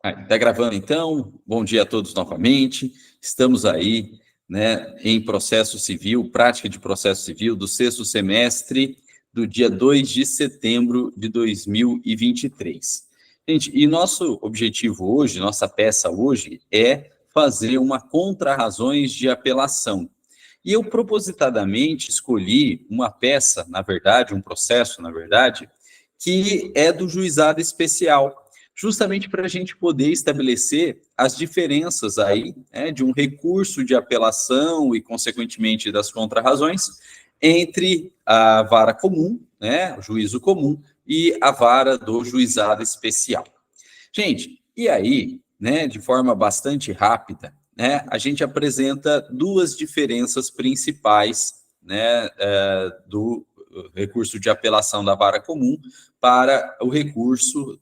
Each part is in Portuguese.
Está gravando então? Bom dia a todos novamente. Estamos aí, né, em processo civil, prática de processo civil do sexto semestre do dia 2 de setembro de 2023. Gente, e nosso objetivo hoje, nossa peça hoje, é fazer uma contra-razões de apelação. E eu propositadamente escolhi uma peça, na verdade, um processo, na verdade, que é do juizado especial, justamente para a gente poder estabelecer as diferenças aí, né, de um recurso de apelação e, consequentemente, das contrarrazões entre a vara comum, né, o juízo comum, e a vara do juizado especial. Gente, e aí, né, de forma bastante rápida, né, a gente apresenta duas diferenças principais, né, do recurso de apelação da vara comum para o recurso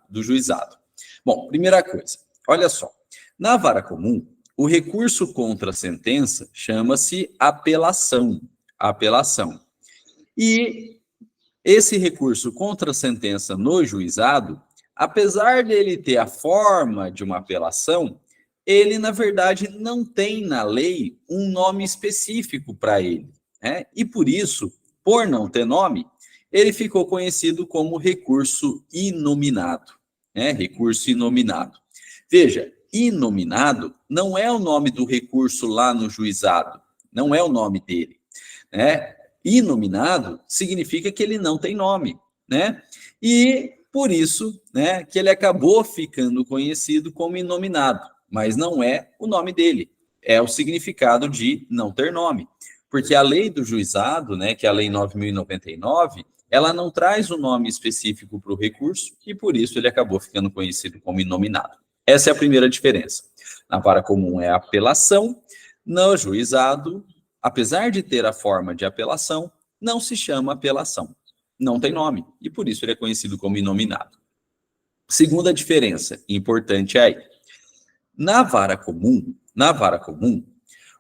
do juizado. Bom, primeira coisa, olha só, na vara comum, o recurso contra a sentença chama-se apelação. Apelação. E esse recurso contra a sentença no juizado, apesar dele ter a forma de uma apelação, ele, na verdade, não tem na lei um nome específico para ele, né? E por isso, por não ter nome, ele ficou conhecido como recurso inominado, né? Recurso inominado. Veja, inominado não é o nome do recurso lá no juizado, não é o nome dele, né? Inominado significa que ele não tem nome, né? E por isso, né, que ele acabou ficando conhecido como inominado, mas não é o nome dele, é o significado de não ter nome. Porque a lei do juizado, né, que é a lei 9.099, ela não traz um nome específico para o recurso e por isso ele acabou ficando conhecido como inominado. Essa é a primeira diferença. Na vara comum é apelação, no juizado, apesar de ter a forma de apelação, não se chama apelação. Não tem nome, e por isso ele é conhecido como inominado. Segunda diferença, importante aí. Na vara comum,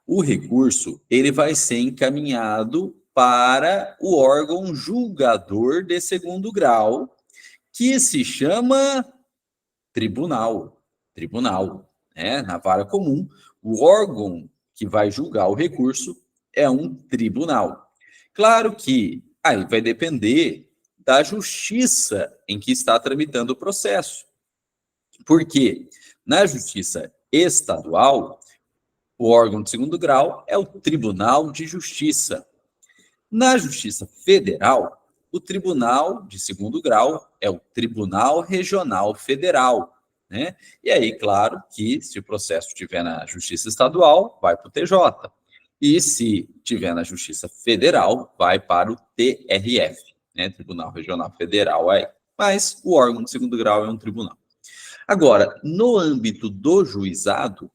o recurso ele vai ser encaminhado para o órgão julgador de segundo grau, que se chama tribunal. Tribunal, né? Na vara comum, o órgão que vai julgar o recurso é um tribunal. Claro que aí vai depender da justiça em que está tramitando o processo. Porque na justiça estadual, o órgão de segundo grau é o Tribunal de Justiça. Na Justiça Federal, o Tribunal de segundo grau é o Tribunal Regional Federal, né? E aí, claro que se o processo estiver na Justiça Estadual, vai para o TJ. E se estiver na Justiça Federal, vai para o TRF, né? Tribunal Regional Federal aí. Mas o órgão de segundo grau é um tribunal. Agora, no âmbito do juizado,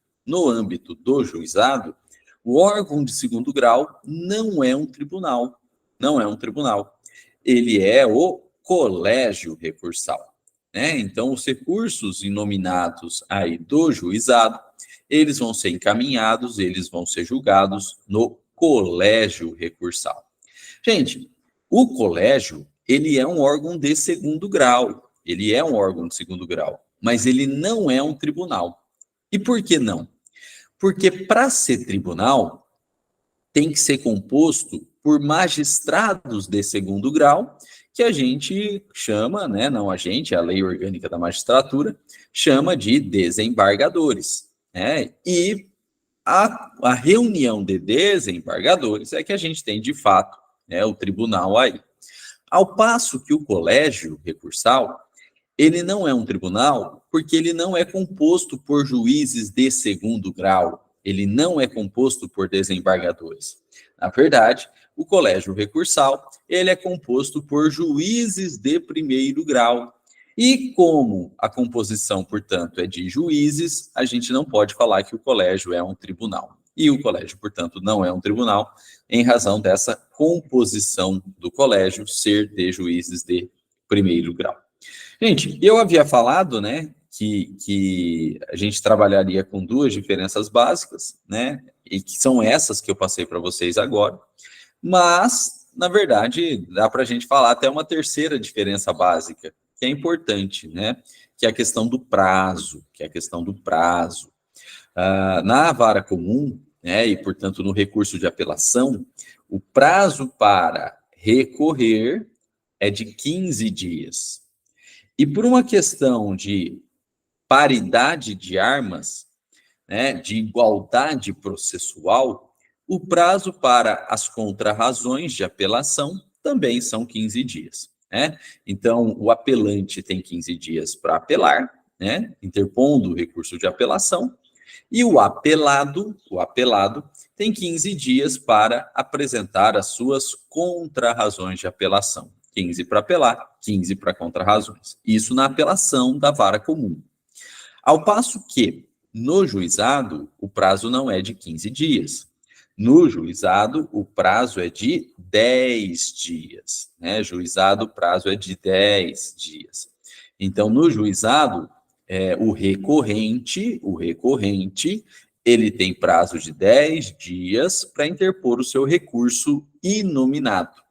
o órgão de segundo grau não é um tribunal, não é um tribunal. Ele é o colégio recursal, né? Então, os recursos inominados aí do juizado, eles vão ser encaminhados, eles vão ser julgados no colégio recursal. Gente, o colégio, ele é um órgão de segundo grau, ele é um órgão de segundo grau, mas ele não é um tribunal. E por que não? Porque para ser tribunal, tem que ser composto por magistrados de segundo grau, que a gente chama, né, não a gente, a Lei Orgânica da Magistratura, chama de desembargadores, né? E a reunião de desembargadores é que a gente tem, de fato, né, o tribunal aí. Ao passo que o colégio recursal, ele não é um tribunal porque ele não é composto por juízes de segundo grau, ele não é composto por desembargadores. Na verdade, o colégio recursal, ele é composto por juízes de primeiro grau. E como a composição, portanto, é de juízes, a gente não pode falar que o colégio é um tribunal. E o colégio, portanto, não é um tribunal, em razão dessa composição do colégio ser de juízes de primeiro grau. Gente, eu havia falado, né, que a gente trabalharia com duas diferenças básicas, né, e que são essas que eu passei para vocês agora, mas, na verdade, dá para a gente falar até uma terceira diferença básica, que é importante, né? Que é a questão do prazo, na vara comum, né, e, portanto, no recurso de apelação, o prazo para recorrer é de 15 dias. E por uma questão de paridade de armas, né, de igualdade processual, o prazo para as contrarrazões de apelação também são 15 dias. Né? Então, o apelante tem 15 dias para apelar, né, interpondo o recurso de apelação, e o apelado tem 15 dias para apresentar as suas contrarrazões de apelação. 15 para apelar, 15 para contrarrazões. Isso na apelação da vara comum. Ao passo que, no juizado, o prazo não é de 15 dias. No juizado, o prazo é de 10 dias. Né? Juizado, o prazo é de 10 dias. Então, no juizado, o recorrente, ele tem prazo de 10 dias para interpor o seu recurso inominado.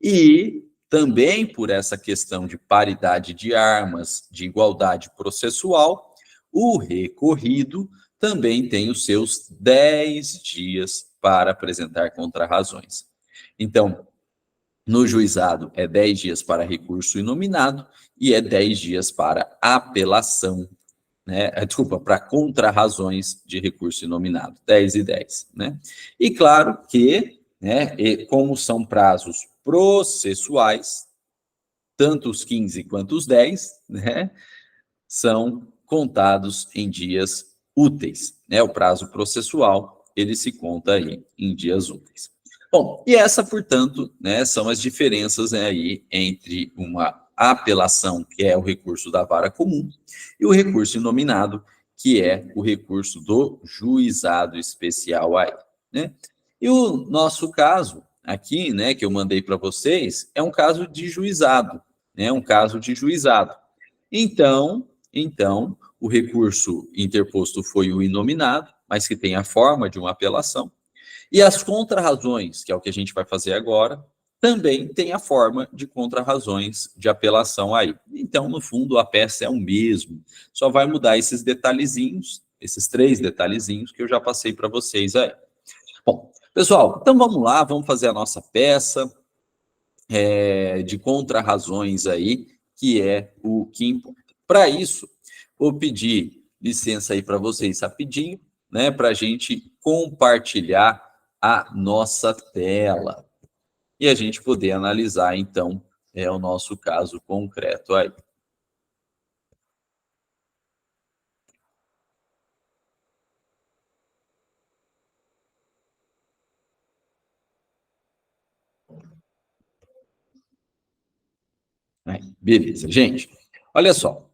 E também por essa questão de paridade de armas, de igualdade processual, o recorrido também tem os seus 10 dias para apresentar contrarrazões. Então, no juizado é 10 dias para recurso inominado e é 10 dias para apelação, né? Desculpa, para contrarrazões de recurso inominado, 10 e 10, né? E claro que, né, como são prazos processuais, tanto os 15 quanto os 10, né, são contados em dias úteis, né? O prazo processual, ele se conta aí em dias úteis. Bom, e essa, portanto, né, são as diferenças, né, aí entre uma apelação, que é o recurso da vara comum, e o recurso inominado, que é o recurso do juizado especial aí, né? E o nosso caso aqui, né, que eu mandei para vocês, é um caso de juizado, né? Um caso de juizado. Então, o recurso interposto foi o inominado, mas que tem a forma de uma apelação. E as contrarrazões, que é o que a gente vai fazer agora, também tem a forma de contrarrazões de apelação aí. Então, no fundo, a peça é o mesmo, só vai mudar esses detalhezinhos, esses 3 detalhezinhos que eu já passei para vocês aí. Bom, pessoal, então vamos lá, vamos fazer a nossa peça de contrarrazões aí, que é o que importa. Para isso, vou pedir licença aí para vocês rapidinho, né, para a gente compartilhar a nossa tela e a gente poder analisar, então, o nosso caso concreto aí. Beleza, gente. Olha só.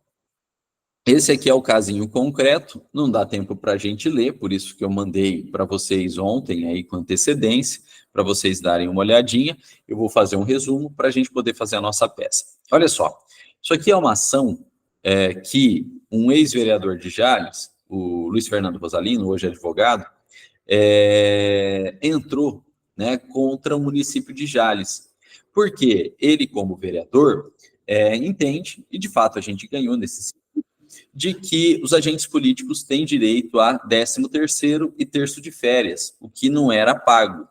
Esse aqui é o casinho concreto, não dá tempo para a gente ler, por isso que eu mandei para vocês ontem aí com antecedência, para vocês darem uma olhadinha. Eu vou fazer um resumo para a gente poder fazer a nossa peça. Olha só, isso aqui é uma ação que um ex-vereador de Jales, o Luiz Fernando Rosalino, hoje advogado, entrou, né, contra o município de Jales, porque ele, como vereador, entende, e de fato a gente ganhou nesse de que os agentes políticos têm direito a 13º e terço de férias, o que não era pago.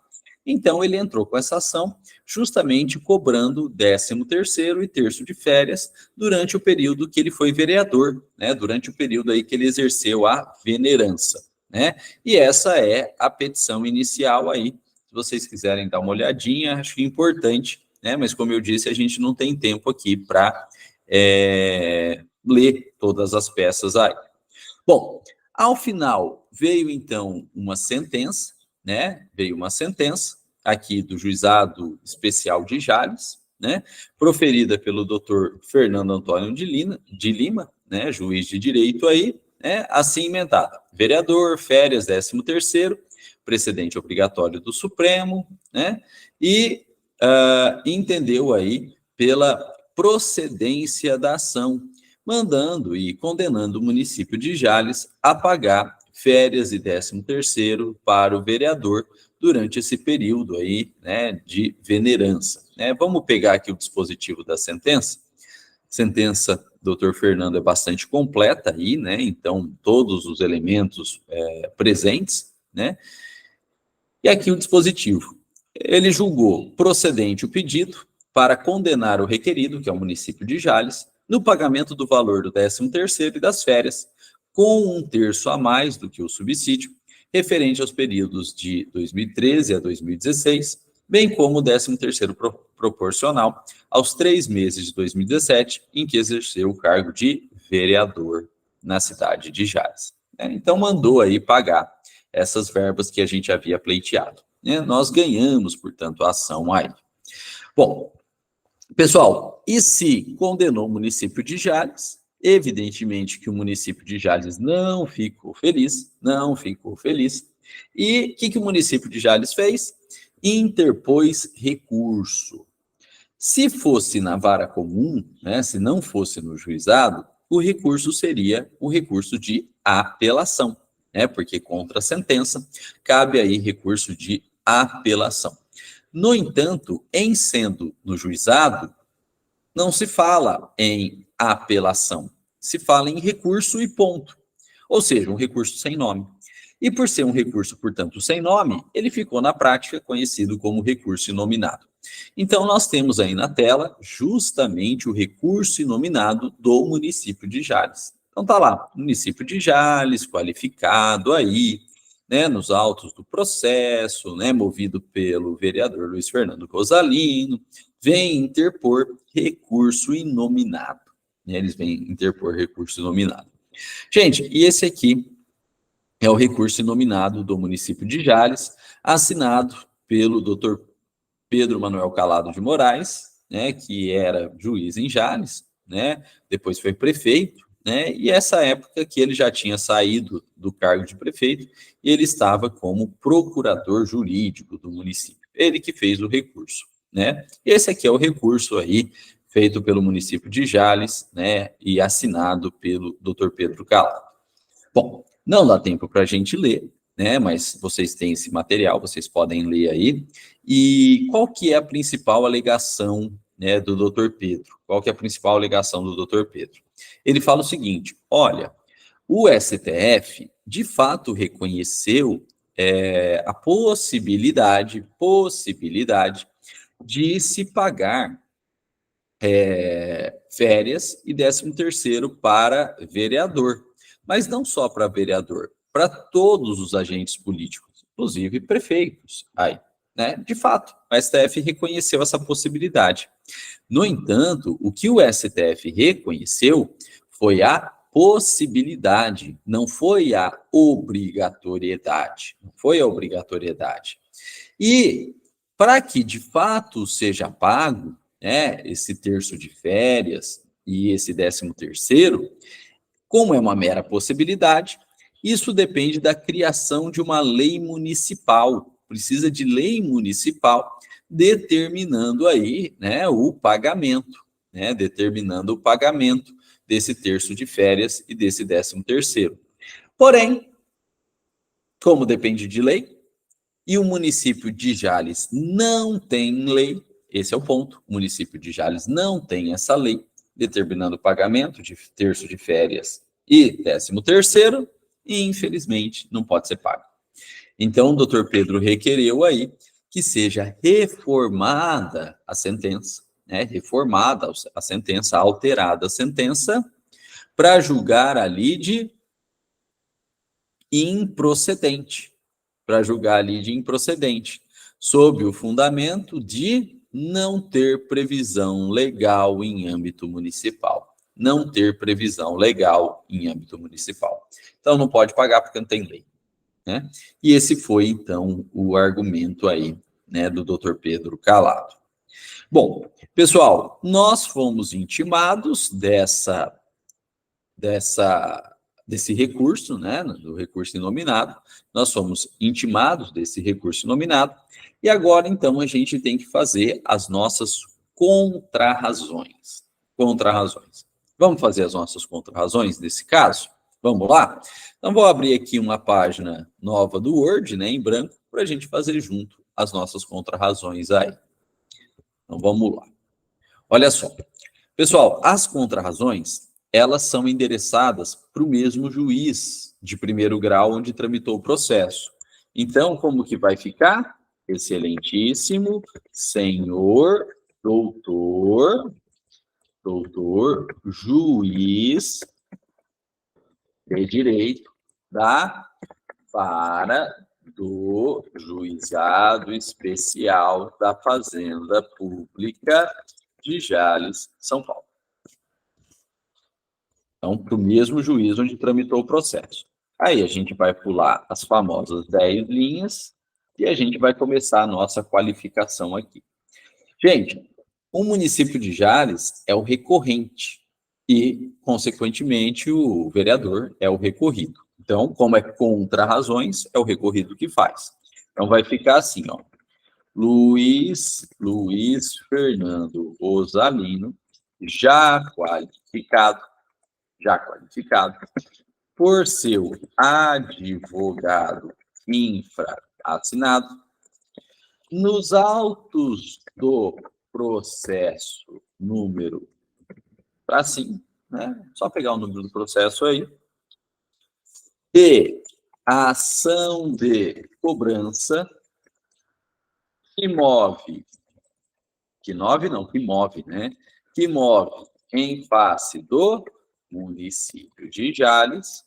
Então, ele entrou com essa ação justamente cobrando 13º e terço de férias durante o período que ele foi vereador, né? Durante o período aí que ele exerceu a venerança, né? E essa é a petição inicial aí. Se vocês quiserem dar uma olhadinha, acho que é importante, né? Mas como eu disse, a gente não tem tempo aqui para ler todas as peças aí. Bom, ao final veio então uma sentença, né? Veio uma sentença aqui do Juizado Especial de Jales, né? Proferida pelo Dr. Fernando Antônio de Lima, né? Juiz de direito aí, né? Assim emendada. Vereador, férias, 13º, precedente obrigatório do Supremo, né? E entendeu aí pela procedência da ação, mandando e condenando o município de Jales a pagar férias e 13º para o vereador durante esse período aí, né, de venerança. Né? Vamos pegar aqui o dispositivo da sentença. sentença do Dr. Fernando é bastante completa aí, né? Então, todos os elementos presentes, né? E aqui o dispositivo. Ele julgou procedente o pedido para condenar o requerido, que é o município de Jales, no pagamento do valor do 13º e das férias, com 1/3 a mais do que o subsídio, referente aos períodos de 2013 a 2016, bem como o 13º proporcional aos 3 meses de 2017, em que exerceu o cargo de vereador na cidade de Jales. Então, mandou aí pagar essas verbas que a gente havia pleiteado. Nós ganhamos, portanto, a ação aí. Bom, pessoal, e se condenou o município de Jales? Evidentemente que o município de Jales não ficou feliz. E o que o município de Jales fez? Interpôs recurso. Se fosse na vara comum, né, se não fosse no juizado, o recurso seria o recurso de apelação, né, porque contra a sentença cabe aí recurso de apelação. No entanto, em sendo no juizado, não se fala em apelação, se fala em recurso e ponto, ou seja, um recurso sem nome. E por ser um recurso, portanto, sem nome, ele ficou na prática conhecido como recurso inominado. Então, nós temos aí na tela justamente o recurso inominado do município de Jales. Então, tá lá, município de Jales, qualificado aí, né, nos autos do processo, né, movido pelo vereador Luiz Fernando Rosalino, vem interpor recurso inominado. Eles vêm interpor recurso inominado. Gente, e esse aqui é o recurso inominado do município de Jales, assinado pelo Dr. Pedro Manuel Calado de Moraes, né, que era juiz em Jales, né, depois foi prefeito, né, e essa época que ele já tinha saído do cargo de prefeito, e ele estava como procurador jurídico do município. Ele que fez o recurso, né? Esse aqui é o recurso aí feito pelo município de Jales, né, e assinado pelo Dr. Pedro Calado. Bom, não dá tempo para a gente ler, né? Mas vocês têm esse material, vocês podem ler aí. E qual que é a principal alegação, né, do Dr. Pedro? Qual que é a principal alegação do Dr. Pedro? Ele fala o seguinte: olha, o STF de fato reconheceu a possibilidade de se pagar férias e 13º para vereador. Mas não só para vereador, para todos os agentes políticos, inclusive prefeitos. Aí, né? De fato, o STF reconheceu essa possibilidade. No entanto, o que o STF reconheceu foi a possibilidade, não foi a obrigatoriedade. Não foi a obrigatoriedade. E para que de fato seja pago, né, esse terço de férias e esse 13º, como é uma mera possibilidade, isso depende da criação de uma lei municipal. Precisa de lei municipal determinando aí, né, o pagamento, né, determinando o pagamento desse terço de férias e desse 13º. Porém, como depende de lei, e o município de Jales não tem lei, esse é o ponto, o município de Jales não tem essa lei, determinando o pagamento de terço de férias e 13º, e infelizmente não pode ser pago. Então, o doutor Pedro requereu aí que seja reformada a sentença, né? Reformada a sentença, alterada a sentença, para julgar a lide improcedente, sob o fundamento de não ter previsão legal em âmbito municipal. Não ter previsão legal em âmbito municipal. Então, não pode pagar porque não tem lei, né? E esse foi, então, o argumento aí, né, do Dr. Pedro Calado. Bom, pessoal, nós fomos intimados desse recurso, né, do recurso inominado, nós fomos intimados desse recurso inominado, e agora, então, a gente tem que fazer as nossas contrarrazões. Vamos fazer as nossas contrarrazões nesse caso? Vamos lá? Então, vou abrir aqui uma página nova do Word, né, em branco, para a gente fazer junto as nossas contrarrazões aí. Então, vamos lá. Olha só. Pessoal, as contrarrazões, elas são endereçadas para o mesmo juiz de primeiro grau onde tramitou o processo. Então, como que vai ficar? Excelentíssimo senhor doutor juiz de direito da vara do Juizado Especial da Fazenda Pública de Jales, São Paulo. Então, para o mesmo juiz onde tramitou o processo. Aí a gente vai pular as famosas 10 linhas e a gente vai começar a nossa qualificação aqui. Gente, o município de Jales é o recorrente e, consequentemente, o vereador é o recorrido. Então, como é contra razões, é o recorrido que faz. Então, vai ficar assim, ó. Luiz Fernando Rosalino, já qualificado, por seu advogado infra-assinado, nos autos do processo número, para sim, né? Só pegar o número do processo aí, e a ação de cobrança que move, né? Que move em face do município de Jales,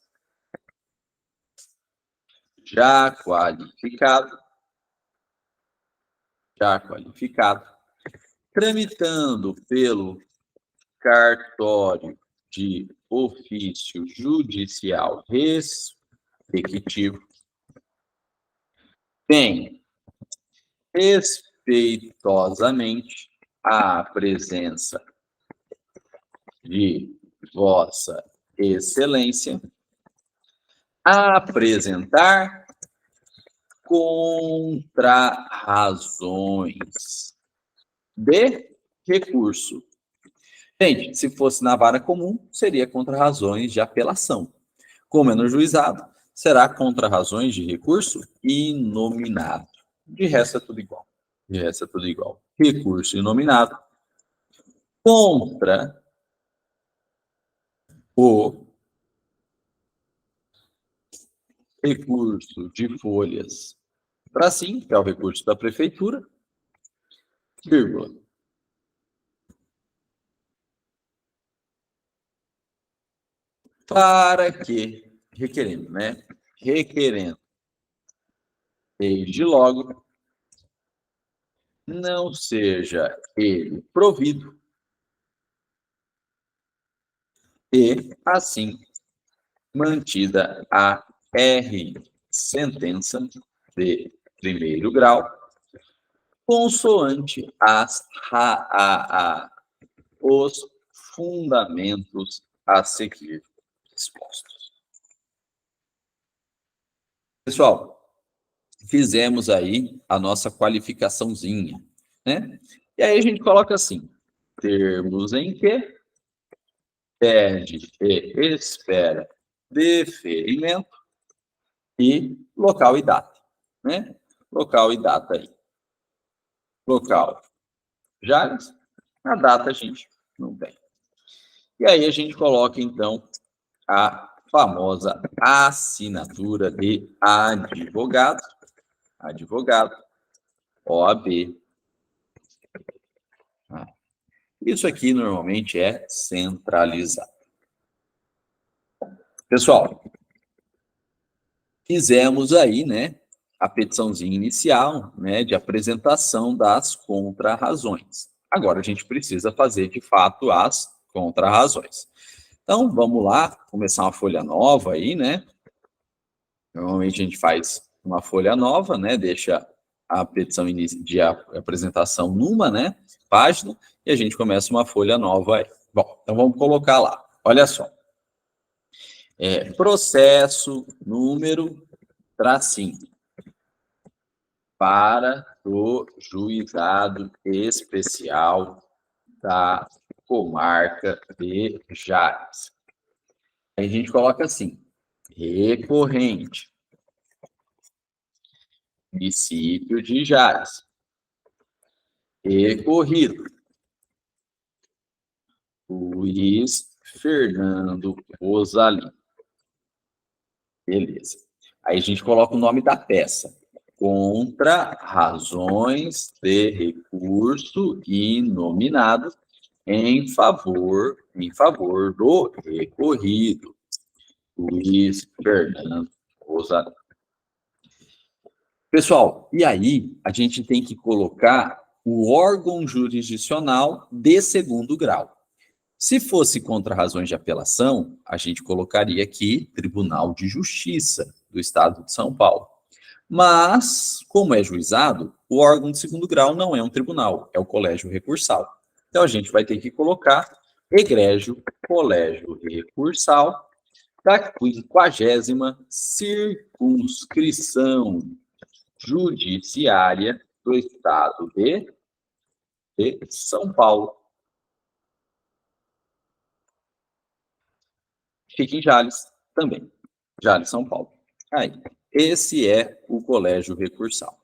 já qualificado, tramitando pelo cartório de ofício judicial respectivo, tem respeitosamente a presença de Vossa Excelência apresentar contrarrazões de recurso. Gente, se fosse na vara comum, seria contrarrazões de apelação. Como é no juizado, será contrarrazões de recurso inominado. De resto é tudo igual. Recurso inominado contra o recurso de folhas para sim, que é o recurso da prefeitura, vírgula. Para que, requerendo, né? Requerendo, desde logo, não seja ele provido e, assim, mantida a sentença de primeiro grau, consoante os fundamentos a seguir expostos. Pessoal, fizemos aí a nossa qualificaçãozinha, né? E aí a gente coloca assim, termos em que pede e espera deferimento e local e data, né? Local e data aí. Local, Jales, a data a gente não tem. E aí a gente coloca, então, a famosa assinatura de advogado, OAB. Isso aqui normalmente é centralizado. Pessoal, fizemos aí, né, a petiçãozinha inicial, né, de apresentação das contrarrazões. Agora a gente precisa fazer, de fato, as contrarrazões. Então, vamos lá, começar uma folha nova aí, né? Normalmente a gente faz uma folha nova, né? Deixa a petição de apresentação numa, né, página, e a gente começa uma folha nova aí. Bom, então vamos colocar lá. Olha só. Processo número tracinho para o Juizado Especial da Comarca de Jales. Aí a gente coloca assim, recorrente, município de Jales, recorrido, Luiz Fernando Rosalim. Beleza. Aí a gente coloca o nome da peça. Contra razões de recurso inominado em favor do recorrido. Luiz Fernando Rosalim. Pessoal, e aí a gente tem que colocar o órgão jurisdicional de segundo grau. Se fosse contra razões de apelação, a gente colocaria aqui Tribunal de Justiça do Estado de São Paulo. Mas, como é juizado, o órgão de segundo grau não é um tribunal, é o colégio recursal. Então, a gente vai ter que colocar egrégio colégio recursal da 50ª circunscrição judiciária do Estado de São Paulo. Fica em Jales também. Jales, São Paulo. Aí, esse é o colégio recursal.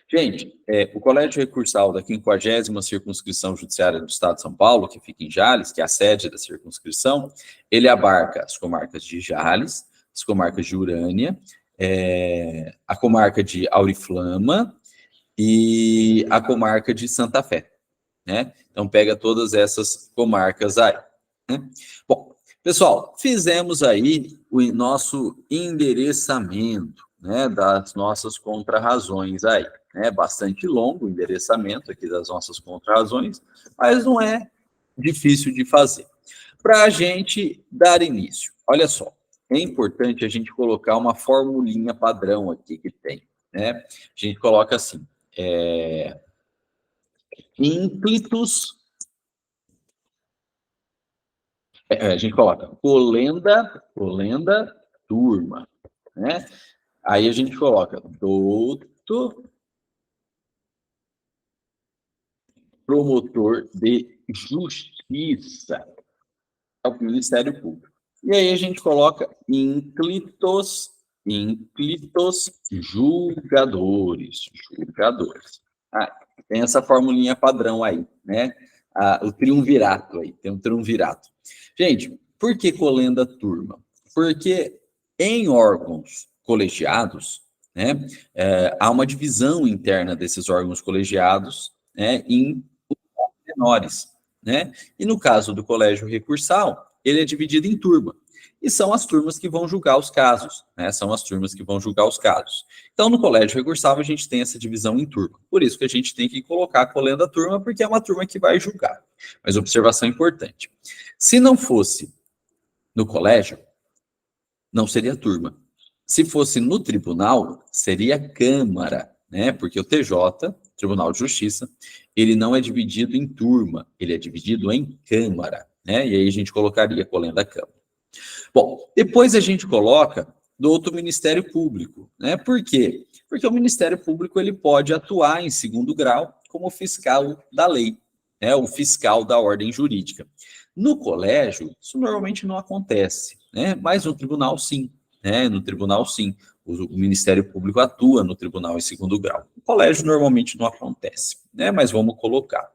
Gente, o colégio recursal da 50ª circunscrição judiciária do Estado de São Paulo, que fica em Jales, que é a sede da circunscrição, ele abarca as comarcas de Jales, as comarcas de Urânia, a comarca de Auriflama e a comarca de Santa Fé, né? Então, pega todas essas comarcas aí, né? Bom, pessoal, fizemos aí o nosso endereçamento, né, das nossas contrarrazões aí, né? Bastante longo o endereçamento aqui das nossas contrarrazões, mas não é difícil de fazer. Para a gente dar início, olha só, é importante a gente colocar uma formulinha padrão aqui que tem, né? A gente coloca assim, ínclitos, a gente coloca colenda, turma, né? Aí a gente coloca douto, promotor de justiça, é o Ministério Público. E aí a gente coloca ínclitos julgadores. Tem essa formulinha padrão aí, né? O triunvirato aí, tem um triunvirato. Gente, por que colenda turma? Porque em órgãos colegiados, né, há uma divisão interna desses órgãos colegiados, né, em menores, né? E no caso do colégio recursal, ele é dividido em turma. E são as turmas que vão julgar os casos, né? São as turmas que vão julgar os casos. Então, no colégio recursal, a gente tem essa divisão em turma. Por isso que a gente tem que colocar a colenda turma, porque é uma turma que vai julgar. Mas observação importante. Se não fosse no colégio, não seria turma. Se fosse no tribunal, seria câmara, né? Porque o TJ, Tribunal de Justiça, ele não é dividido em turma, ele é dividido em câmara, né? E aí a gente colocaria colenda câmara. Bom, depois a gente coloca do outro Ministério Público, né? Por quê? Porque o Ministério Público ele pode atuar em segundo grau como fiscal da lei, né? O fiscal da ordem jurídica. No colégio, isso normalmente não acontece, né? Mas no tribunal, sim, né? No tribunal, sim. O Ministério Público atua no tribunal em segundo grau. No colégio, normalmente não acontece, né? Mas vamos colocar.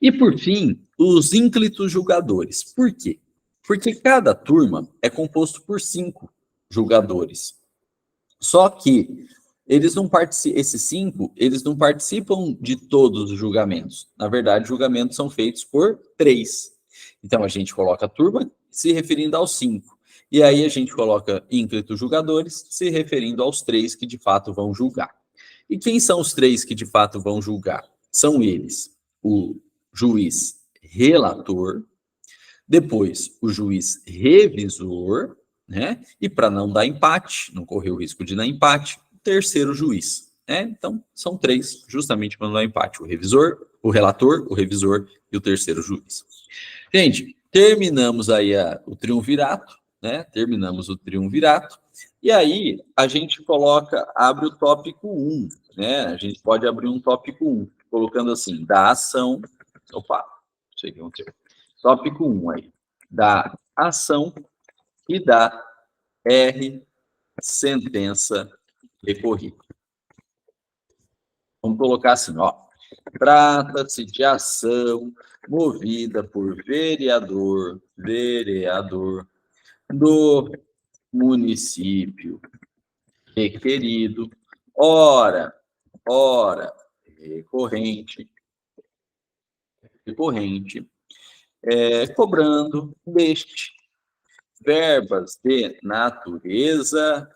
E, por fim, os ínclitos julgadores. Por quê? Porque cada turma é composto por 5 julgadores. Só que eles não esses 5, eles não participam de todos os julgamentos. Na verdade, os julgamentos são feitos por 3. Então, a gente coloca a turma se referindo aos 5. E aí a gente coloca ínclitos julgadores se referindo aos 3 que de fato vão julgar. E quem são os 3 que de fato vão julgar? São eles: o juiz relator, depois o juiz revisor, né? E para não dar empate, não correr o risco de dar empate, o terceiro juiz, né? Então, são 3, justamente para não dar empate: o revisor, o relator, o revisor e o terceiro juiz. Gente, terminamos aí o triunvirato, né? Terminamos o triunvirato. E aí, a gente abre o tópico 1, né? A gente pode abrir um tópico 1, colocando assim, da ação. Opa, cheguei um tempo. Tópico 1 aí, da ação e da sentença recorrida. Vamos colocar assim, ó. Trata-se de ação movida por vereador do município requerido, ora, recorrente, cobrando deste verbas de natureza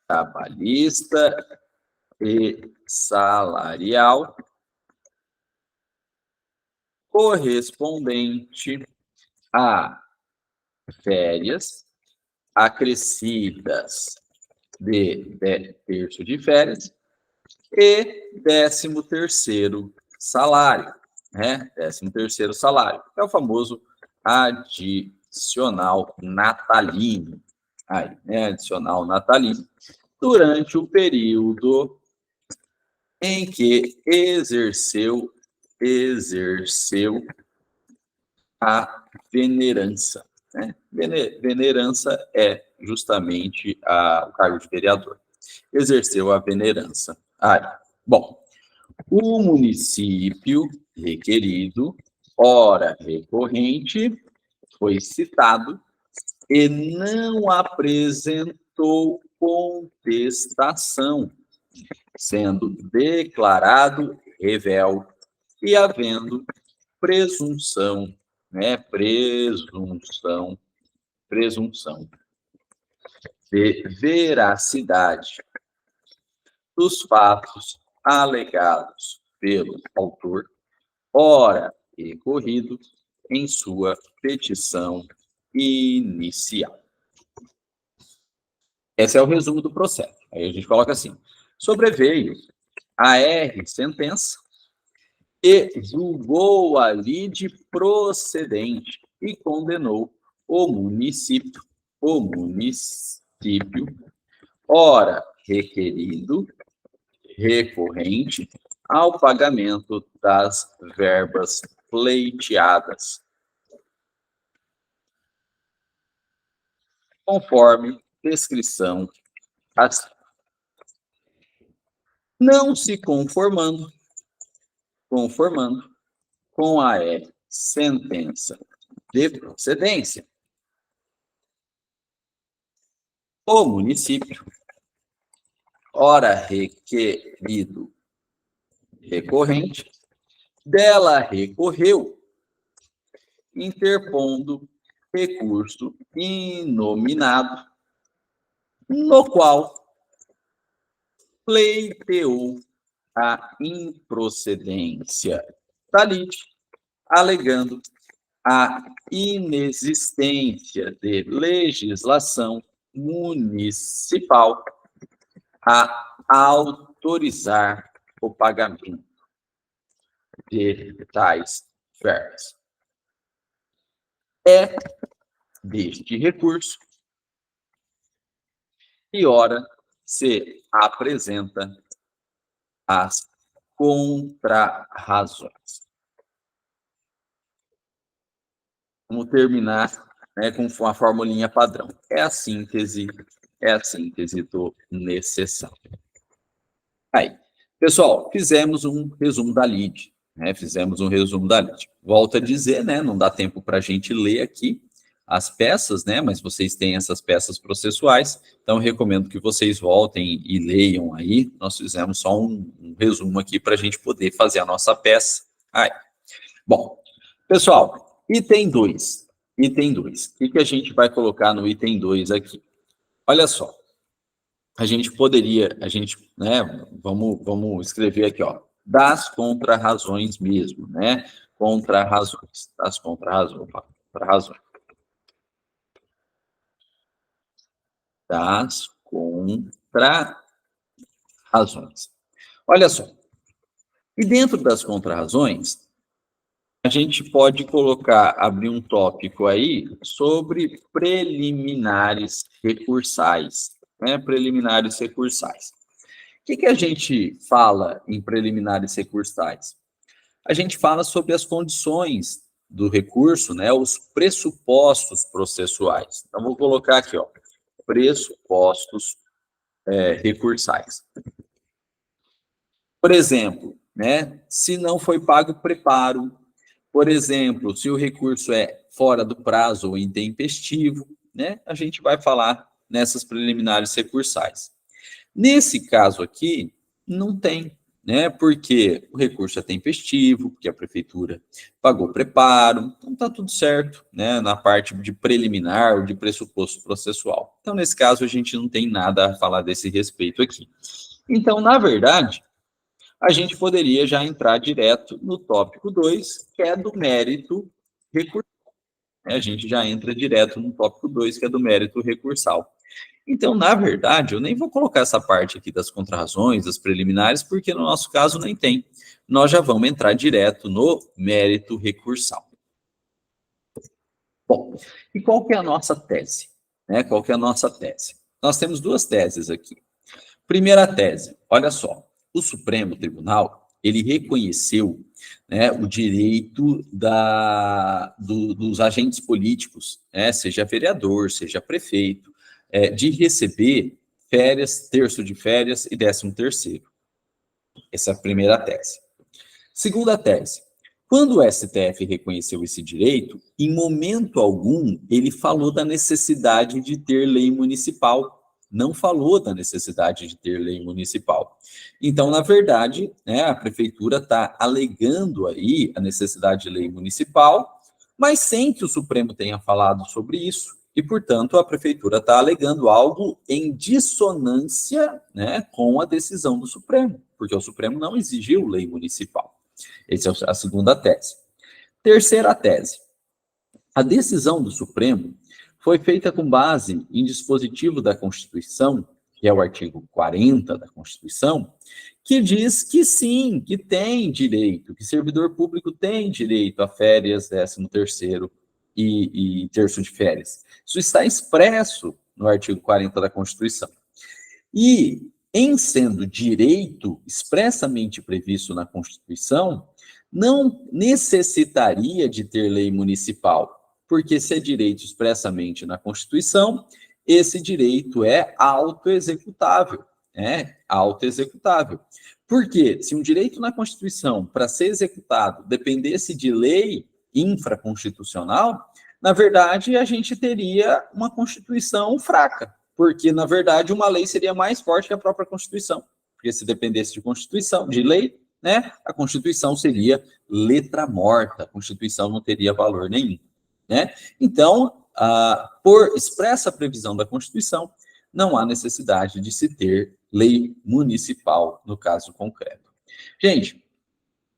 trabalhista e salarial correspondente a férias acrescidas de terço de férias e 13º salário, né? 13º salário, que é o famoso adicional natalino, aí, né? Adicional natalino, durante o período em que exerceu a venerança, né? Venerança é justamente o cargo de vereador. Exerceu a venerança. Bom, o município requerido, ora recorrente, foi citado e não apresentou contestação, sendo declarado revel e havendo presunção, né? Presunção de veracidade dos fatos alegados pelo autor, ora recorrido em sua petição inicial. Esse é o resumo do processo. Aí a gente coloca assim: sobreveio a sentença e julgou a lide procedente e condenou o município, ora requerido, recorrente, ao pagamento das verbas pleiteadas, conforme descrição acima. Não se conformando com a sentença de procedência, o município, ora requerido, recorrente, dela recorreu, interpondo recurso inominado, no qual pleiteou a improcedência da lide, alegando a inexistência de legislação municipal a autorizar o pagamento de tais verbas. É deste recurso que ora se apresenta as contrarrazões. Vamos terminar, né, com a formulinha padrão. É a síntese do necessário. Aí, pessoal, fizemos um resumo da lide, né? Volto a dizer, né? Não dá tempo para a gente ler aqui as peças, né? Mas vocês têm essas peças processuais, então eu recomendo que vocês voltem e leiam aí. Nós fizemos só um resumo aqui para a gente poder fazer a nossa peça. Aí. Bom, pessoal, item 2. O que a gente vai colocar no item 2 aqui? Olha só. Né, vamos escrever aqui, ó, das contrarrazões mesmo, né? Das contrarrazões. Olha só. E dentro das contrarrazões, a gente pode abrir um tópico aí sobre preliminares recursais, né? Preliminares recursais. O que a gente fala em preliminares recursais? A gente fala sobre as condições do recurso, né? Os pressupostos processuais. Então, vou colocar aqui, ó, pressupostos recursais. Por exemplo, né? Se não foi pago preparo, por exemplo, se o recurso é fora do prazo ou intempestivo, né? A gente vai falar nessas preliminares recursais. Nesse caso aqui, não tem, né? Porque o recurso é tempestivo, porque a prefeitura pagou preparo, então está tudo certo, né? Na parte de preliminar ou de pressuposto processual. Então, nesse caso, a gente não tem nada a falar desse respeito aqui. Então, na verdade, a gente poderia já entrar direto no tópico 2, que é do mérito recursal. A gente já entra direto no tópico 2, que é do mérito recursal. Então, na verdade, eu nem vou colocar essa parte aqui das contrarrazões, das preliminares, porque no nosso caso nem tem. Nós já vamos entrar direto no mérito recursal. Bom, e qual que é a nossa tese? Né? Qual que é a nossa tese? Nós temos duas teses aqui. Primeira tese, olha só, o Supremo Tribunal, ele reconheceu, né, o direito dos agentes políticos, né, seja vereador, seja prefeito, de receber férias, terço de férias e 13º. Essa é a primeira tese. Segunda tese, quando o STF reconheceu esse direito, em momento algum ele falou da necessidade de ter lei municipal, não falou da necessidade de ter lei municipal. Então, na verdade, né, a prefeitura está alegando aí a necessidade de lei municipal, mas sem que o Supremo tenha falado sobre isso, e, portanto, a prefeitura está alegando algo em dissonância, né, com a decisão do Supremo, porque o Supremo não exigiu lei municipal. Essa é a segunda tese. Terceira tese. A decisão do Supremo foi feita com base em dispositivo da Constituição, que é o artigo 40 da Constituição, que diz que sim, que tem direito, que servidor público tem direito a férias, 13º e terço de férias. Isso está expresso no artigo 40 da Constituição. E, em sendo direito expressamente previsto na Constituição, não necessitaria de ter lei municipal, porque se é direito expressamente na Constituição, esse direito é autoexecutável, né? Autoexecutável. Porque se um direito na Constituição, para ser executado, dependesse de lei infraconstitucional, na verdade, a gente teria uma Constituição fraca, porque, na verdade, uma lei seria mais forte que a própria Constituição. Porque se dependesse de Constituição, de lei, né, a Constituição seria letra morta, a Constituição não teria valor nenhum. Né? Então, por expressa previsão da Constituição, não há necessidade de se ter lei municipal no caso concreto. Gente,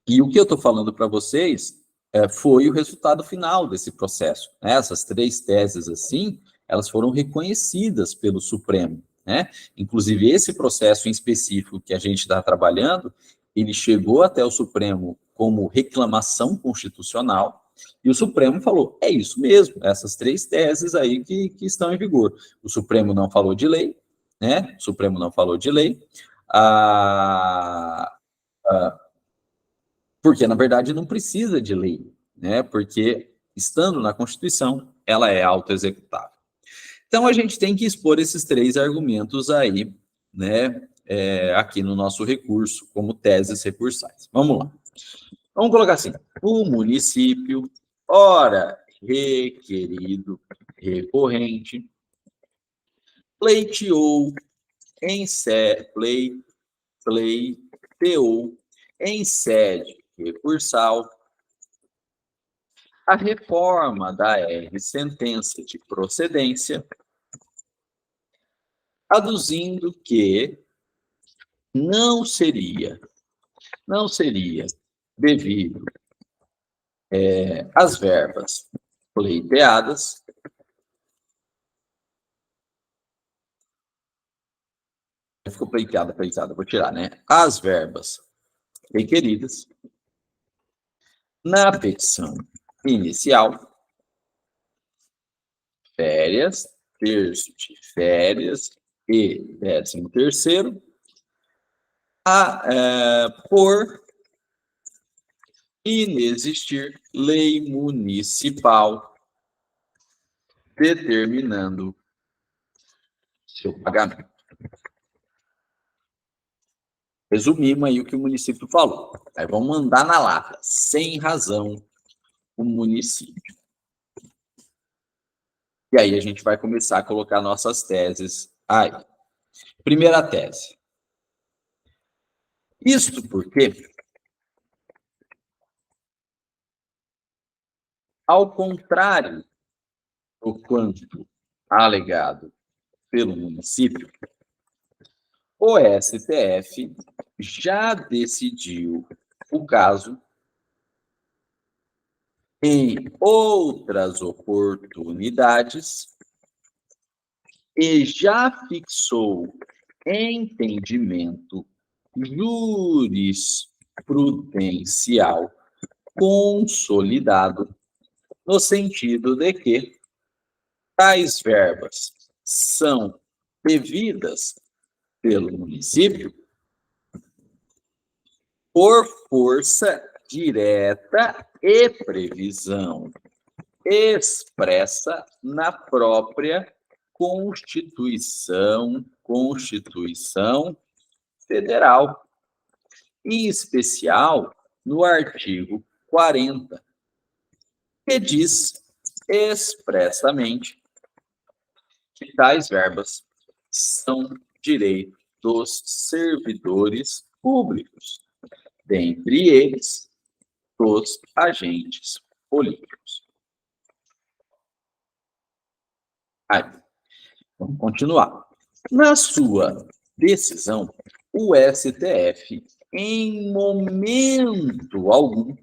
e o que eu estou falando para vocês foi o resultado final desse processo. Né? Essas três teses, assim, elas foram reconhecidas pelo Supremo. Né? Inclusive, esse processo em específico que a gente está trabalhando, ele chegou até o Supremo como reclamação constitucional, e o Supremo falou, é isso mesmo, essas três teses aí que estão em vigor. O Supremo não falou de lei, né? O Supremo não falou de lei, porque, na verdade, não precisa de lei, né? Porque, estando na Constituição, ela é autoexecutável. Então, a gente tem que expor esses três argumentos aí, né? Aqui no nosso recurso, como teses recursais. Vamos lá. Vamos colocar assim, o município, ora requerido, recorrente, pleiteou pleiteou em sede recursal a reforma da sentença de procedência, aduzindo que não seria devido às verbas pleiteadas, ficou pleiteada, vou tirar, né? As verbas requeridas na petição inicial, férias, terço de férias e 13º, por inexistir lei municipal determinando seu pagamento. Resumimos aí o que o município falou. Aí vamos mandar na lata, sem razão, o município. E aí a gente vai começar a colocar nossas teses aí. Primeira tese. Isto porque, ao contrário do quanto alegado pelo município, o STF já decidiu o caso em outras oportunidades e já fixou entendimento jurisprudencial consolidado no sentido de que tais verbas são devidas pelo município por força direta e previsão expressa na própria Constituição Federal, em especial no artigo 40, que diz expressamente que tais verbas são direito dos servidores públicos, dentre eles, dos agentes políticos. Aí, vamos continuar. Na sua decisão, o STF, em momento algum,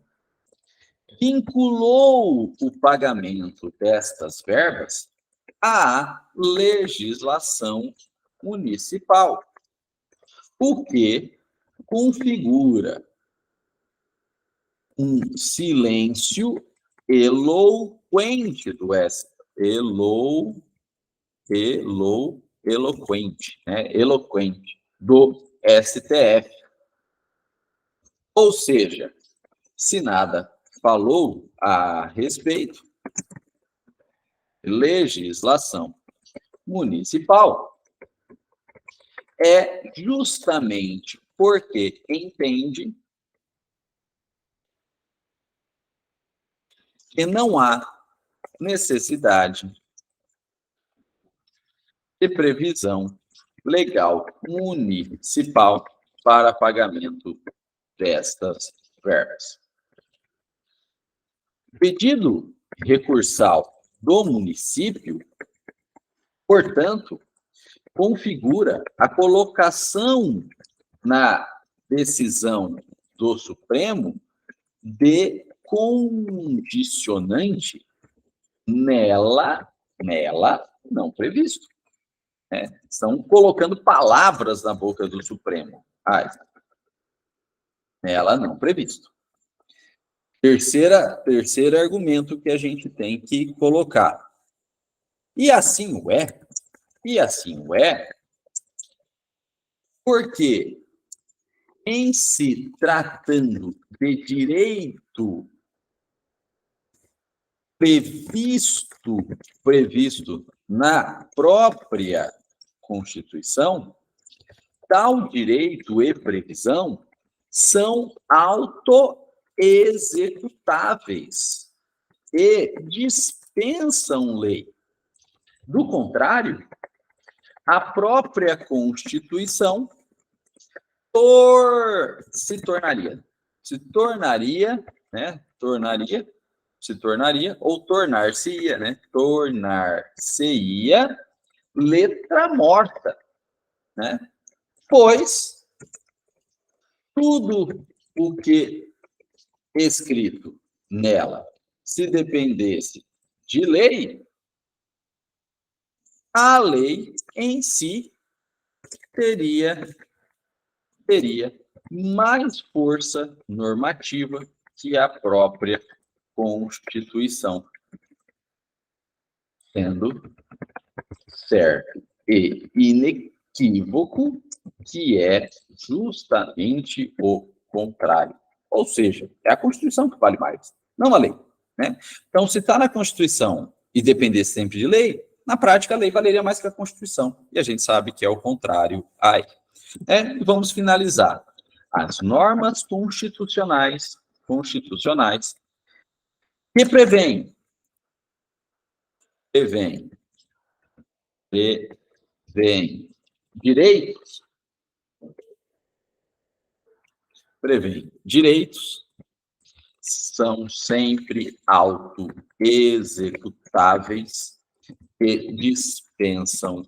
vinculou o pagamento destas verbas à legislação municipal, o que configura um silêncio eloquente do STF. Eloquente do STF. Ou seja, se nada falou a respeito, legislação municipal, é justamente porque entende que não há necessidade de previsão legal municipal para pagamento destas verbas. Pedido recursal do município, portanto, configura a colocação na decisão do Supremo de condicionante nela não previsto. Estão colocando palavras na boca do Supremo. Nela não previsto. Terceiro argumento que a gente tem que colocar. E assim o é, porque em se tratando de direito previsto na própria Constituição, tal direito e previsão são autoexecutáveis e dispensam lei. Do contrário, a própria Constituição se tornaria, ou tornar-se-ia, tornar-se-ia letra morta, pois tudo o que escrito nela, se dependesse de lei, a lei em si teria mais força normativa que a própria Constituição, sendo certo e inequívoco que é justamente o contrário. Ou seja, é a Constituição que vale mais, não a lei. Então, se está na Constituição e depender sempre de lei, na prática a lei valeria mais que a Constituição. E a gente sabe que é o contrário. Vamos finalizar. as normas constitucionais que prevêem direitos são sempre autoexecutáveis e dispensam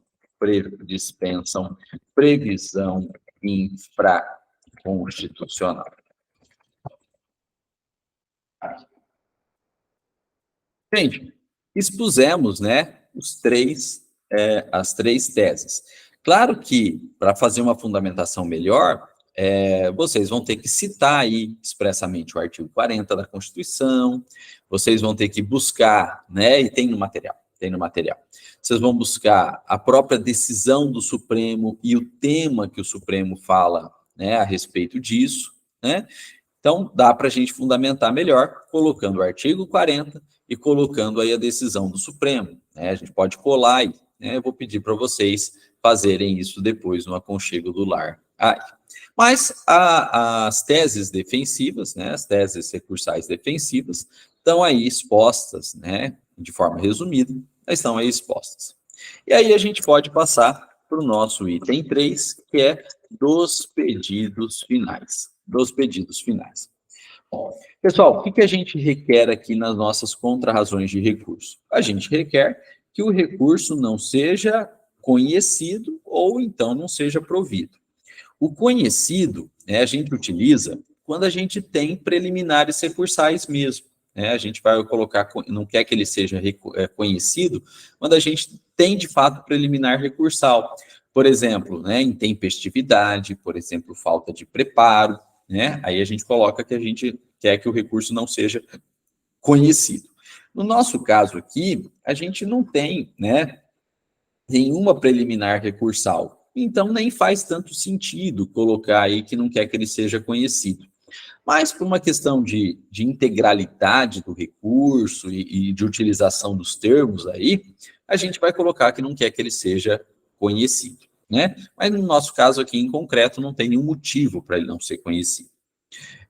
previsão infraconstitucional. Gente, expusemos, né, as três teses. Claro que, para fazer uma fundamentação melhor, vocês vão ter que citar aí expressamente o artigo 40 da Constituição, vocês vão ter que buscar, né, e tem no material, vocês vão buscar a própria decisão do Supremo e o tema que o Supremo fala, né, a respeito disso, né? Então, dá para a gente fundamentar melhor, colocando o artigo 40 e colocando aí a decisão do Supremo, né? A gente pode colar aí, né? Eu vou pedir para vocês fazerem isso depois no aconchego do lar. Mas as teses defensivas, né, as teses recursais defensivas, estão aí expostas, né, de forma resumida, estão aí expostas. E aí a gente pode passar para o nosso item 3, que é dos pedidos finais. Bom, pessoal, o que a gente requer aqui nas nossas contrarrazões de recurso? A gente requer que o recurso não seja conhecido ou então não seja provido. O conhecido, a gente utiliza quando a gente tem preliminares recursais mesmo. A gente vai colocar, não quer que ele seja conhecido, quando a gente tem, de fato, preliminar recursal. Por exemplo, intempestividade, por exemplo, falta de preparo, aí a gente coloca que a gente quer que o recurso não seja conhecido. No nosso caso aqui, a gente não tem, nenhuma preliminar recursal. Então, nem faz tanto sentido colocar aí que não quer que ele seja conhecido. Mas, por uma questão de integralidade do recurso e de utilização dos termos aí, a gente vai colocar que não quer que ele seja conhecido, né? Mas, no nosso caso aqui, em concreto, não tem nenhum motivo para ele não ser conhecido.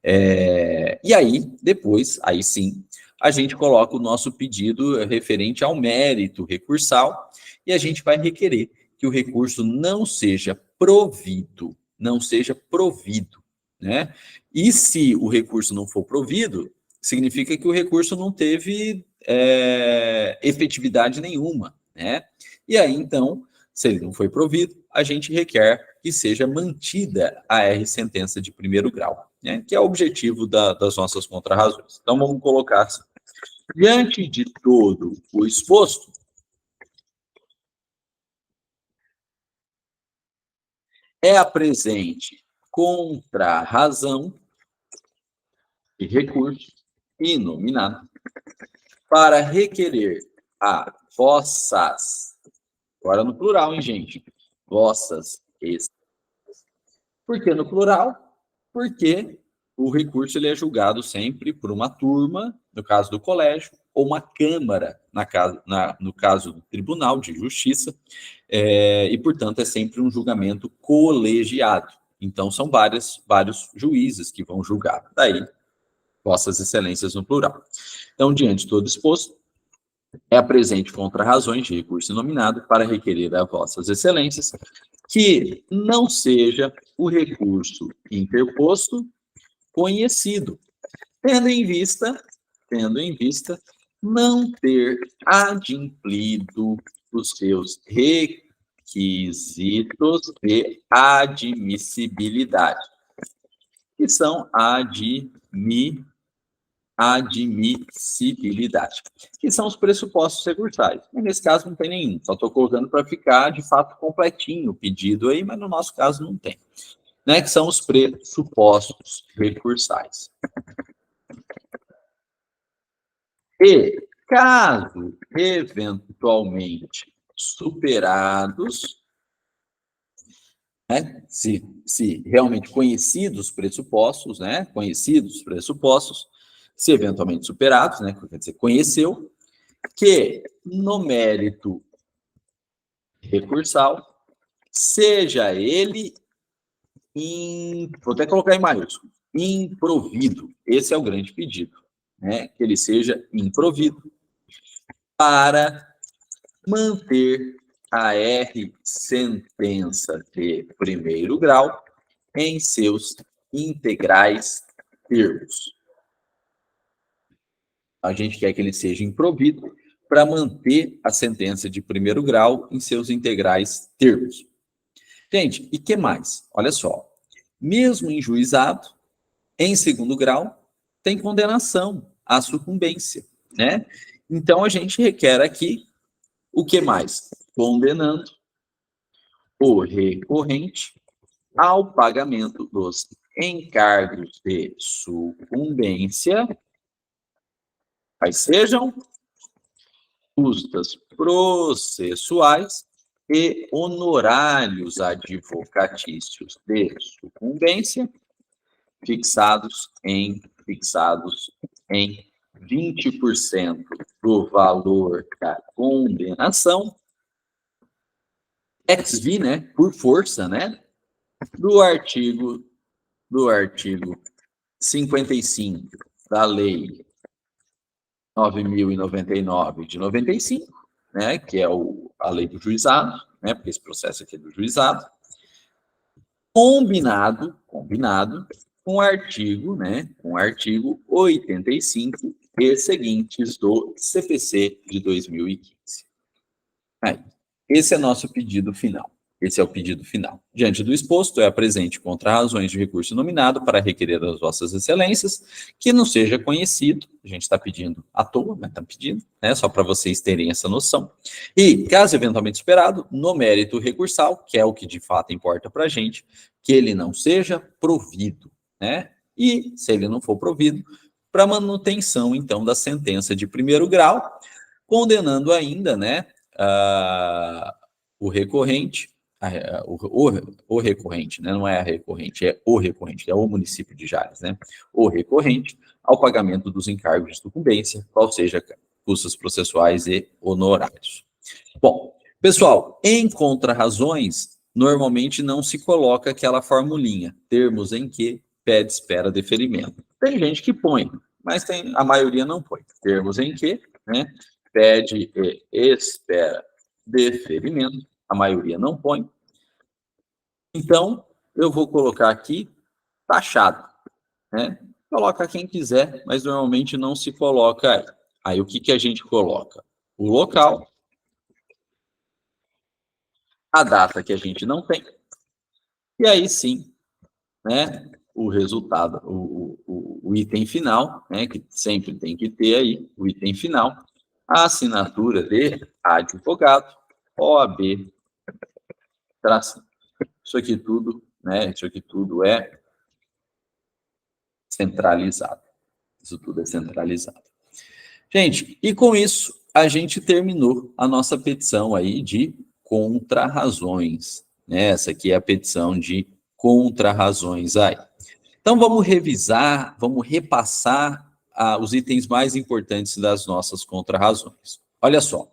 E aí, depois, aí sim, a gente coloca o nosso pedido referente ao mérito recursal e a gente vai requerer que o recurso não seja provido, né? E se o recurso não for provido, significa que o recurso não teve efetividade nenhuma, né? E aí, então, se ele não foi provido, a gente requer que seja mantida a sentença de primeiro grau, né? Que é o objetivo das nossas contrarrazões. Então, vamos colocar assim. Diante de todo o exposto, é a presente contrarrazão de recurso inominado para requerer a vossas, agora no plural, hein, gente? Vossas excelências. Por que no plural? Porque o recurso ele é julgado sempre por uma turma, no caso do colégio, ou uma câmara, no caso do Tribunal de Justiça, e, portanto, é sempre um julgamento colegiado. Então, são vários juízes que vão julgar. Daí, vossas excelências no plural. Então, diante de todo exposto, é a presente contrarrazões de recurso inominado para requerer a vossas excelências que não seja o recurso interposto conhecido, tendo em vista não ter adimplido os seus requisitos de admissibilidade, que são admissibilidade, que são os pressupostos recursais. E nesse caso não tem nenhum, só estou colocando para ficar de fato completinho o pedido aí, mas no nosso caso não tem, né? Que são os pressupostos recursais. E, caso eventualmente superados, né, se realmente conhecidos os pressupostos, se eventualmente superados, né, quer dizer, conheceu, que no mérito recursal, seja ele vou até colocar em maiúsculo, improvido. Esse é o grande pedido, né? Que ele seja improvido para manter a sentença de primeiro grau em seus integrais termos. A gente quer que ele seja improvido para manter a sentença de primeiro grau em seus integrais termos. Gente, e que mais? Olha só, mesmo em juizado, em segundo grau, tem condenação à sucumbência, né? Então, a gente requer aqui o que mais? Condenando o recorrente ao pagamento dos encargos de sucumbência, quais sejam custas processuais e honorários advocatícios de sucumbência, fixados em 20% do valor da condenação, ex-vi, né, por força, né, do artigo 55 da Lei 9.099 de 95, né, que é a lei do juizado, né, porque esse processo aqui é do juizado, combinado com o artigo, né, com o artigo 85 e seguintes do CPC de 2015. Aí, esse é nosso pedido final. Esse é o pedido final. Diante do exposto, apresente contra-razões de recurso nominado para requerer das vossas excelências que não seja conhecido, a gente está pedindo à toa, mas está pedindo, né, só para vocês terem essa noção. E, caso eventualmente esperado, no mérito recursal, que é o que de fato importa para a gente, que ele não seja provido, né? E, se ele não for provido, para manutenção, então, da sentença de primeiro grau, condenando ainda, né, o recorrente, o recorrente, né? Não é a recorrente, é o recorrente, que é o município de Jales, né? O recorrente ao pagamento dos encargos de sucumbência, qual seja custos processuais e honorários. Bom, pessoal, em contra-razões, normalmente não se coloca aquela formulinha, termos em que pede espera deferimento. Tem gente que põe, mas a maioria não põe. Termos em que, né, pede e espera deferimento, a maioria não põe. Então, eu vou colocar aqui taxado, né? Coloca quem quiser, mas normalmente não se coloca aí. Aí o que a gente coloca? O local, a data que a gente não tem, e aí sim, né, o resultado, o item final, né, que sempre tem que ter aí, o item final, a assinatura de advogado, OAB, traço. Isso aqui tudo, né, isso aqui tudo é centralizado. Isso tudo é centralizado. Gente, e com isso, a gente terminou a nossa petição aí de contra-razões. Né? Essa aqui é a petição de contra-razões aí. Então, vamos revisar, vamos repassar os itens mais importantes das nossas contra-razões. Olha só,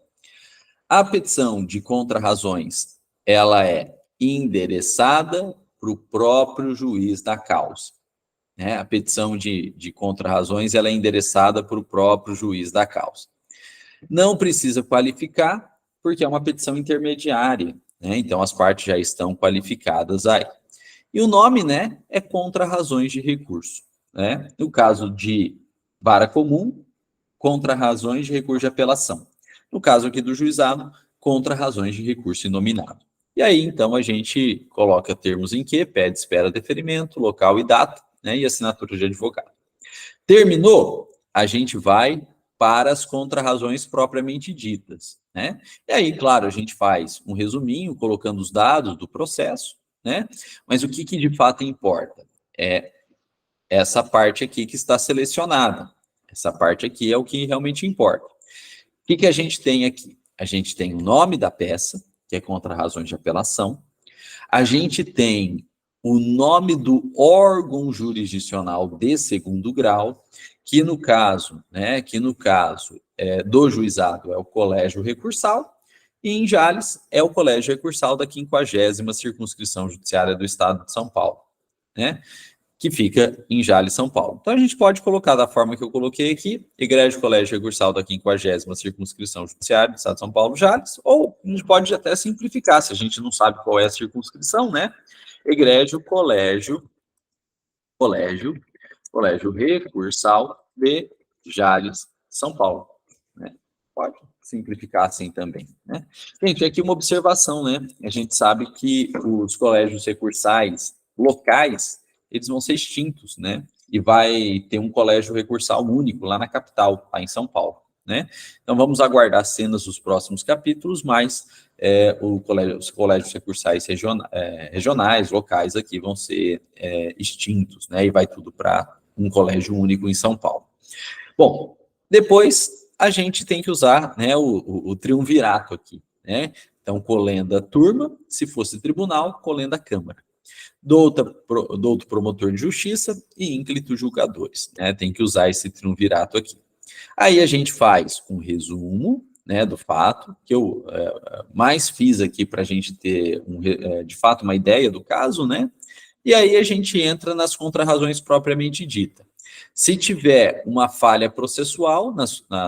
a petição de contra-razões, ela é endereçada para o próprio juiz da causa. Né? A petição de contra-razões, ela é endereçada para o próprio juiz da causa. Não precisa qualificar, porque é uma petição intermediária, né? Então as partes já estão qualificadas aí. E o nome, né, é contra-razões de recurso, né? No caso de vara comum, contra-razões de recurso de apelação. No caso aqui do juizado, contra-razões de recurso inominado. E aí, então, a gente coloca termos em que, pede, espera, deferimento, local e data, né, e assinatura de advogado. Terminou? A gente vai para as contra-razões propriamente ditas, né? E aí, claro, a gente faz um resuminho, colocando os dados do processo, né? Mas o que de fato importa? É essa parte aqui que está selecionada. Essa parte aqui é o que realmente importa. O que a gente tem aqui? A gente tem o nome da peça, que é contra-razões de apelação. A gente tem o nome do órgão jurisdicional de segundo grau, que no caso, né, do juizado é o Colégio Recursal, e em Jales é o Colégio Recursal da 50ª Circunscrição Judiciária do Estado de São Paulo. né? Que fica em Jales, São Paulo. Então, a gente pode colocar da forma que eu coloquei aqui, Egregium Colégio Recursal da 50ª Circunscrição Judiciária do Estado de São Paulo, Jales, ou a gente pode até simplificar, se a gente não sabe qual é a circunscrição, né? Egregium Colégio Recursal de Jales, São Paulo, né? Pode simplificar assim também, né? Gente, aqui uma observação, né? A gente sabe que os colégios recursais locais, eles vão ser extintos, né? E vai ter um colégio recursal único lá na capital, lá em São Paulo, né? Então vamos aguardar cenas dos próximos capítulos, mas os colégios recursais regionais, locais aqui vão ser extintos, né? E vai tudo para um colégio único em São Paulo. Bom, depois a gente tem que usar, né, o triunvirato aqui, né? Então, colenda turma, se fosse tribunal, colenda câmara. Douto promotor de justiça e ínclito julgadores, né? Tem que usar esse triunvirato aqui. Aí a gente faz um resumo, né, do fato, que eu mais fiz aqui para a gente ter, de fato, uma ideia do caso, né? E aí a gente entra nas contrarrazões propriamente dita. Se tiver uma falha processual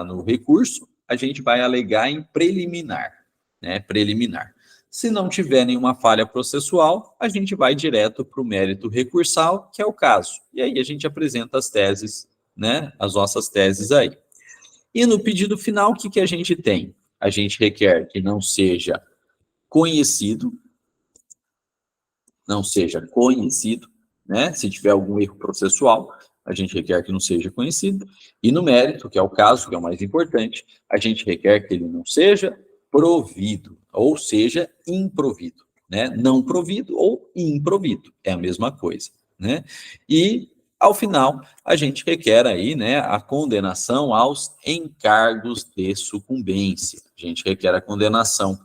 no recurso, a gente vai alegar em preliminar, né? Preliminar. Se não tiver nenhuma falha processual, a gente vai direto para o mérito recursal, que é o caso. E aí a gente apresenta as teses, né? As nossas teses aí. E no pedido final, o que a gente tem? A gente requer que não seja conhecido, né? Se tiver algum erro processual, a gente requer que não seja conhecido. E no mérito, que é o caso, que é o mais importante, a gente requer que ele não seja provido, ou seja, improvido, né? Não provido ou improvido, é a mesma coisa, né? E, ao final, a gente requer aí, né, a condenação aos encargos de sucumbência. A gente requer a condenação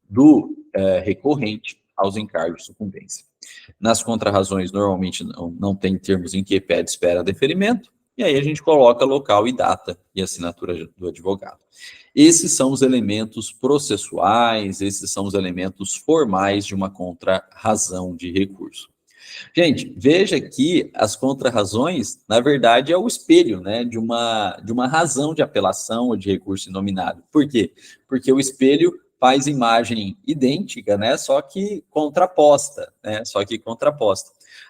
do recorrente aos encargos de sucumbência. Nas contrarrazões, normalmente não tem termos em que pede espera deferimento, e aí a gente coloca local e data e assinatura do advogado. Esses são os elementos processuais, esses são os elementos formais de uma contrarrazão de recurso. Gente, veja que as contrarrazões, na verdade, é o espelho, né, de uma razão de apelação ou de recurso inominado. Por quê? Porque o espelho faz imagem idêntica, né, só que contraposta, né,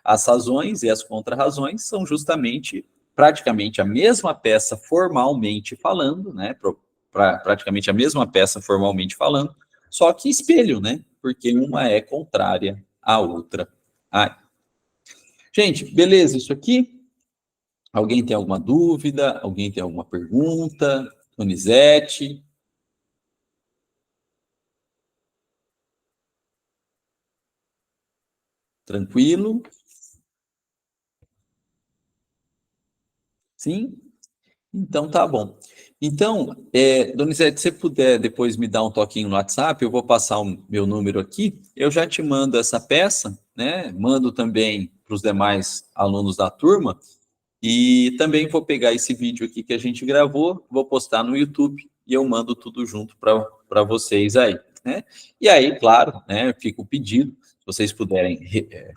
As razões e as contrarrazões são justamente, praticamente a mesma peça formalmente falando, né, praticamente a mesma peça formalmente falando, só que espelho, né, porque uma é contrária à outra. Gente, beleza isso aqui? Alguém tem alguma dúvida? Alguém tem alguma pergunta? Donizete? Tranquilo? Sim? Então tá bom. Então, Donizete, se você puder depois me dar um toquinho no WhatsApp, eu vou passar o meu número aqui, eu já te mando essa peça, né? Mando também para os demais alunos da turma, e também vou pegar esse vídeo aqui que a gente gravou, vou postar no YouTube e eu mando tudo junto para vocês aí, né? E aí, claro, né, fica o pedido, se vocês puderem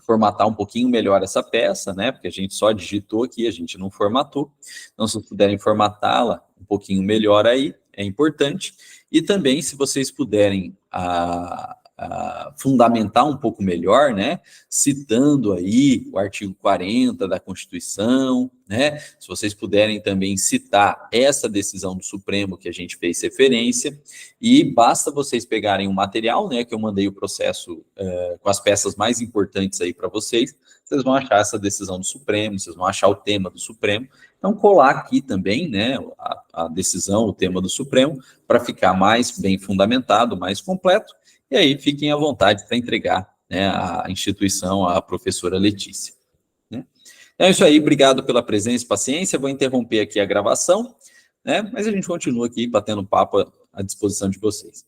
formatar um pouquinho melhor essa peça, né? Porque a gente só digitou aqui, a gente não formatou. Então, se vocês puderem formatá-la um pouquinho melhor aí, é importante. E também, se vocês puderem fundamentar um pouco melhor, né, citando aí o artigo 40 da Constituição, né, se vocês puderem também citar essa decisão do Supremo que a gente fez referência, e basta vocês pegarem o material, né, que eu mandei o processo com as peças mais importantes aí para vocês, vocês vão achar essa decisão do Supremo, vocês vão achar o tema do Supremo, então colar aqui também, né, a decisão, o tema do Supremo, para ficar mais bem fundamentado, mais completo. E aí, fiquem à vontade para entregar, né, a instituição à professora Letícia, né? Então é isso aí, obrigado pela presença e paciência. Vou interromper aqui a gravação, né, mas a gente continua aqui batendo papo à disposição de vocês.